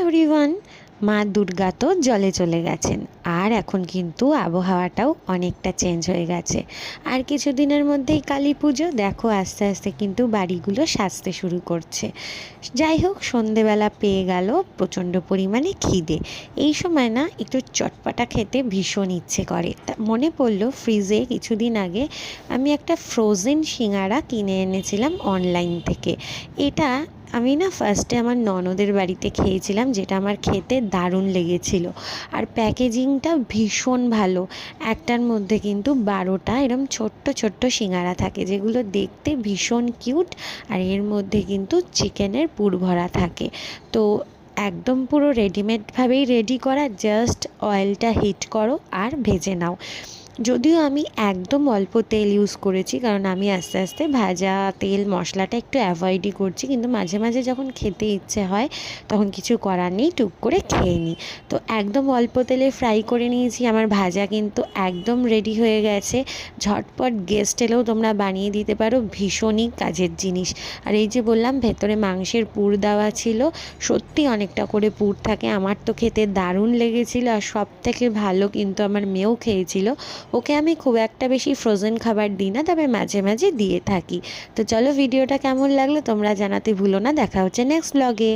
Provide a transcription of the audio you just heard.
Everyone, মা দুর্গা তো জলে চলে গেছেন। আর এখন কিন্তু আবহাওয়াটাও অনেকটা চেঞ্জ হয়ে গেছে। আর কিছুদিনের মধ্যেই কালী পুজো, দেখো আস্তে আস্তে কিন্তু বাড়িগুলো সাজতে শুরু করছে। যাই হোক, সন্ধেবেলা পেয়ে গেল প্রচণ্ড পরিমাণে খিদে। এই সময় না একটু চটপটা খেতে ভীষণ ইচ্ছে করে। তা মনে পড়লো ফ্রিজে কিছুদিন আগে আমি একটা ফ্রোজেন সিঙাড়া কিনে এনেছিলাম অনলাইন থেকে। এটা আমি না ফার্স্টে আমার ননদের বাড়িতে খেয়েছিলাম, যেটা আমার খেতে দারুণ লেগেছিল। আর প্যাকেজিংটা ভীষণ ভালো। একটার মধ্যে কিন্তু 12টা এরম ছোট্ট ছোট্ট সিঙাড়া থাকে, যেগুলো দেখতে ভীষণ কিউট। আর এর মধ্যে কিন্তু চিকেনের পুর ভরা থাকে। তো একদম পুরো রেডিমেডভাবেই রেডি করা, জাস্ট অয়েলটা হিট করো আর ভেজে নাও। যদিও আমি একদম অল্প তেল ইউজ করেছি, কারণ আমি আস্তে আস্তে ভাজা তেল মশলাটা একটু অ্যাভয়েডই করছি, কিন্তু মাঝে মাঝে যখন খেতে ইচ্ছে হয় তখন কিছু করার নেই, টুক করে খেয়ে নিই। তো একদম অল্প তেলে ফ্রাই করে নিয়েছি। আমার ভাজা কিন্তু একদম রেডি হয়ে গেছে। ঝটপট গেস্ট এলেও তোমরা বানিয়ে দিতে পারো, ভীষণই কাজের জিনিস। আর এই যে বললাম ভেতরে মাংসের পুর দেওয়া ছিল, সত্যি অনেকটা করে পুর থাকে। আমার তো খেতে দারুণ লেগেছিল। আর সব থেকে ভালো কিন্তু আমার মেয়েও খেয়েছিল। ওকে আমি খুব একটা বেশি ফ্রোজেন খাবার দিই না, তবে মাঝে মাঝে দিয়ে থাকি। তো চলো, ভিডিওটা কেমন লাগলো তোমরা জানাতে ভুলো না। দেখা হচ্ছে নেক্সট ব্লগে।